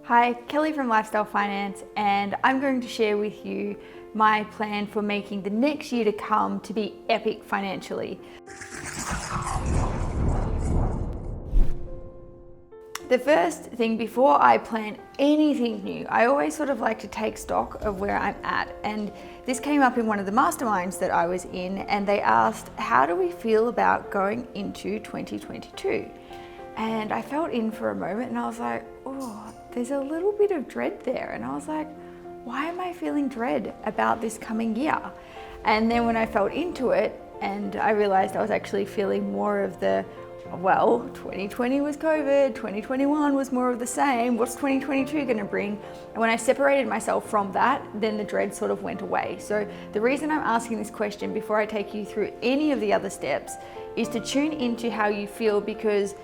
Hi, Kelly from Lifestyle Finance, and I'm going to share with you my plan for making the next year to come to be epic financially. The first thing before I plan anything new, I always sort of like to take stock of where I'm at. And this came up in one of the masterminds that I was in, and they asked, how do we feel about going into 2022? And I felt in for a moment and I was like, oh, there's a little bit of dread there. And I was like, why am I feeling dread about this coming year? And then when I felt into it and I realized I was actually feeling more of the, well, 2020 was COVID, 2021 was more of the same, what's 2022 going to bring? And when I separated myself from that, then the dread sort of went away. So the reason I'm asking this question before I take you through any of the other steps is to tune into how you feel, because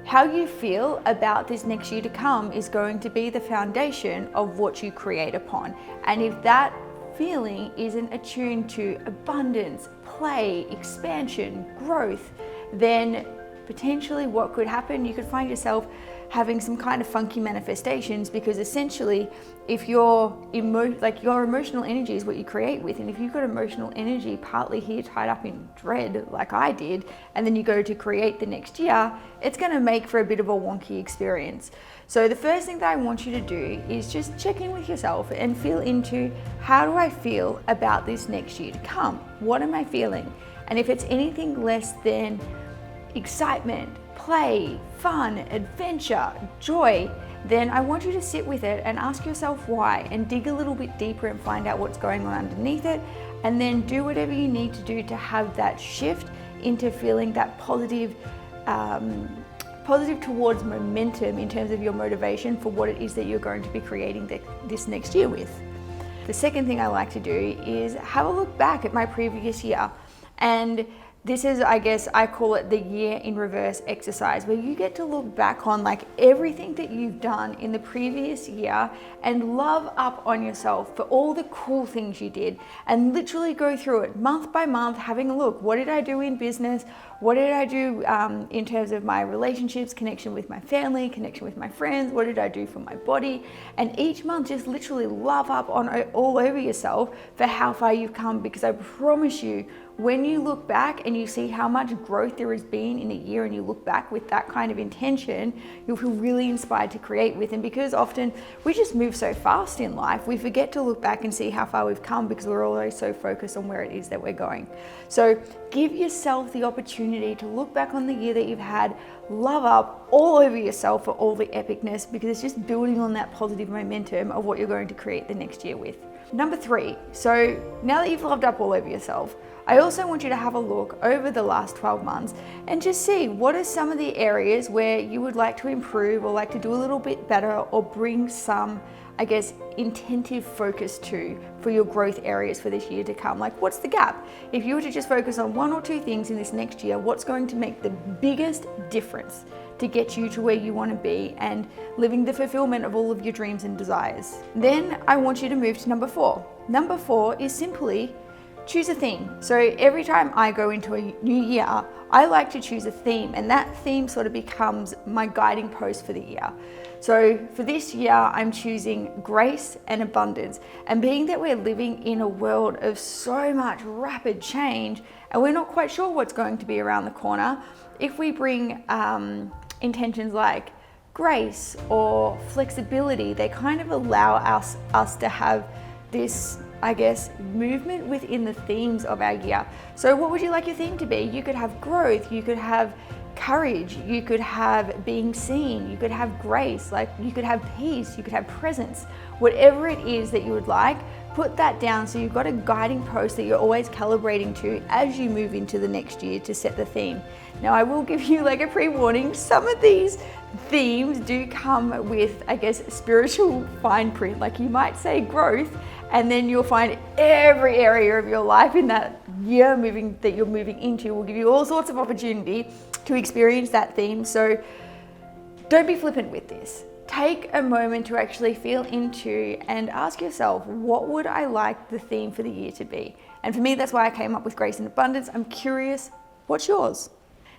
how you feel about this next year to come is going to be the foundation of what you create upon. And if that feeling isn't attuned to abundance, play, expansion, growth, then potentially what could happen, you could find yourself having some kind of funky manifestations, because essentially if your emotional energy is what you create with, and if you've got emotional energy partly here tied up in dread like I did, and then you go to create the next year, it's going to make for a bit of a wonky experience. So the first thing that I want you to do is just check in with yourself and feel into, how do I feel about this next year to come? What am I feeling? And if it's anything less than excitement, play, fun, adventure, joy, then I want you to sit with it and ask yourself why, and dig a little bit deeper and find out what's going on underneath it, and then do whatever you need to do to have that shift into feeling that positive towards momentum in terms of your motivation for what it is that you're going to be creating this next year with. The second thing I like to do is have a look back at my previous year, and this is, I guess, I call it the year in reverse exercise, where you get to look back on like everything that you've done in the previous year and love up on yourself for all the cool things you did, and literally go through it month by month, having a look. What did I do in business? What did I do in terms of my relationships, connection with my family, connection with my friends? What did I do for my body? And each month just literally love up on all over yourself for how far you've come, because I promise you, when you look back and you see how much growth there has been in a year, and you look back with that kind of intention, you'll feel really inspired to create with. And because often we just move so fast in life, we forget to look back and see how far we've come, because we're always so focused on where it is that we're going. So give yourself the opportunity to look back on the year that you've had, love up all over yourself for all the epicness, because it's just building on that positive momentum of what you're going to create the next year with. Number 3, so now that you've loved up all over yourself, I also want you to have a look over the last 12 months and just see what are some of the areas where you would like to improve, or like to do a little bit better, or bring some, I guess, intensive focus to for your growth areas for this year to come. Like, what's the gap? If you were to just focus on 1 or 2 things in this next year, what's going to make the biggest difference to get you to where you want to be and living the fulfillment of all of your dreams and desires? Then I want you to move to number 4. Number 4 is simply choose a theme. So every time I go into a new year, I like to choose a theme, and that theme sort of becomes my guiding post for the year. So for this year, I'm choosing grace and abundance. And being that we're living in a world of so much rapid change, and we're not quite sure what's going to be around the corner, if we bring intentions like grace or flexibility, they kind of allow us to have this, I guess, movement within the themes of our year. So what would you like your theme to be? You could have growth, you could have courage, you could have being seen, you could have grace, like you could have peace, you could have presence. Whatever it is that you would like, put that down so you've got a guiding post that you're always calibrating to as you move into the next year to set the theme. Now, I will give you like a pre-warning, some of these themes do come with, I guess, spiritual fine print. Like you might say growth, and then you'll find every area of your life in that year that you're moving into will give you all sorts of opportunity to experience that theme. So don't be flippant with this. Take a moment to actually feel into and ask yourself, what would I like the theme for the year to be? And for me, that's why I came up with grace and abundance. I'm curious, what's yours?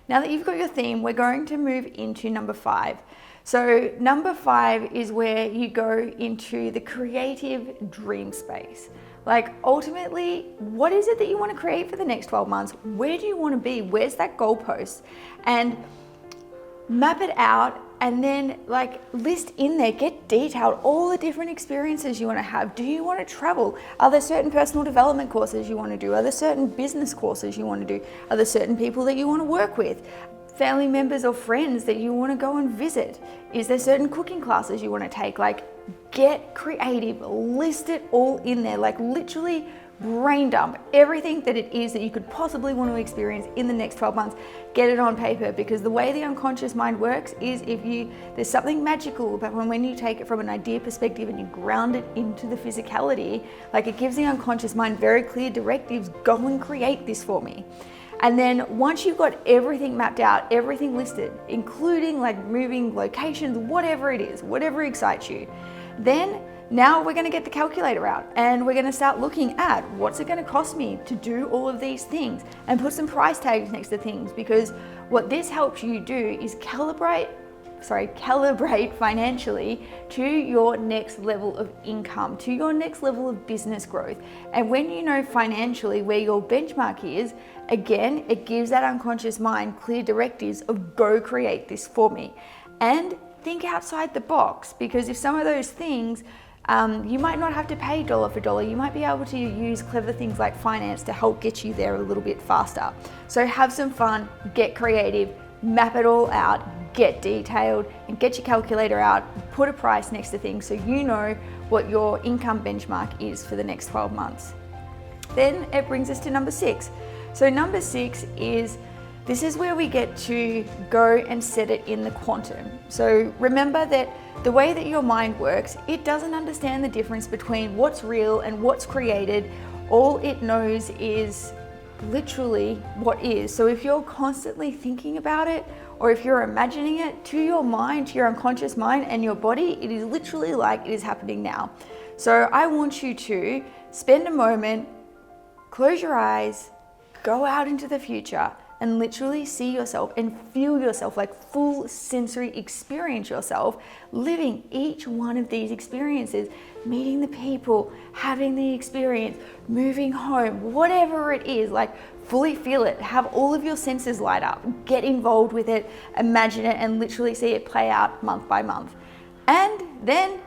Now that you've got your theme, we're going to move into number 5. So number 5 is where you go into the creative dream space. Like ultimately, what is it that you want to create for the next 12 months? Where do you want to be? Where's that goalpost? And map it out, and then like list in there, get detailed all the different experiences you want to have. Do you want to travel? Are there certain personal development courses you want to do? Are there certain business courses you want to do? Are there certain people that you want to work with? Family members or friends that you want to go and visit? Is there certain cooking classes you want to take? Like get creative, list it all in there, like literally brain dump everything that it is that you could possibly want to experience in the next 12 months. Get it on paper, because the way the unconscious mind works is there's something magical about when you take it from an idea perspective and you ground it into the physicality, like it gives the unconscious mind very clear directives, go and create this for me. And then once you've got everything mapped out, everything listed, including like moving locations, whatever it is, whatever excites you, then now we're going to get the calculator out and we're going to start looking at what's it going to cost me to do all of these things, and put some price tags next to things, because what this helps you do is calibrate financially to your next level of income, to your next level of business growth. And when you know financially where your benchmark is, again, it gives that unconscious mind clear directives of go create this for me. And think outside the box, because if some of those things, you might not have to pay dollar for dollar. You might be able to use clever things like finance to help get you there a little bit faster. So have some fun, get creative, map it all out, get detailed, and get your calculator out, put a price next to things so you know what your income benchmark is for the next 12 months. Then it brings us to number 6. So number 6 is, this is where we get to go and set it in the quantum. So remember that the way that your mind works, it doesn't understand the difference between what's real and what's created. All it knows is literally what is. So if you're constantly thinking about it, or if you're imagining it, to your mind, to your unconscious mind and your body, it is literally like it is happening now. So I want you to spend a moment, close your eyes, go out into the future, and literally see yourself and feel yourself, like full sensory experience yourself living each one of these experiences, meeting the people, having the experience, moving home, whatever it is, like fully feel it, have all of your senses light up, get involved with it, imagine it, and literally see it play out month by month. And then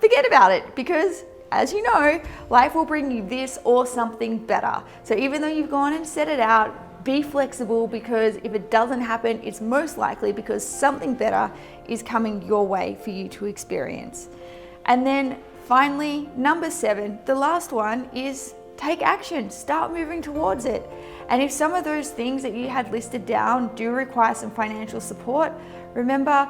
forget about it, because as you know, life will bring you this or something better. So even though you've gone and set it out, be flexible, because if it doesn't happen, it's most likely because something better is coming your way for you to experience. And then finally, number 7, the last one, is take action, start moving towards it. And if some of those things that you had listed down do require some financial support, remember,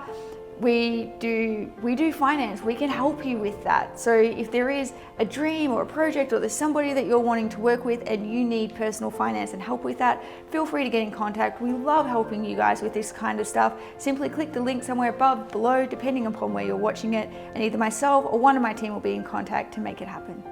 we do finance. We can help you with that. So if there is a dream or a project, or there's somebody that you're wanting to work with and you need personal finance and help with that, feel free to get in contact. We love helping you guys with this kind of stuff. Simply click the link somewhere above, below, depending upon where you're watching it, and either myself or one of my team will be in contact to make it happen.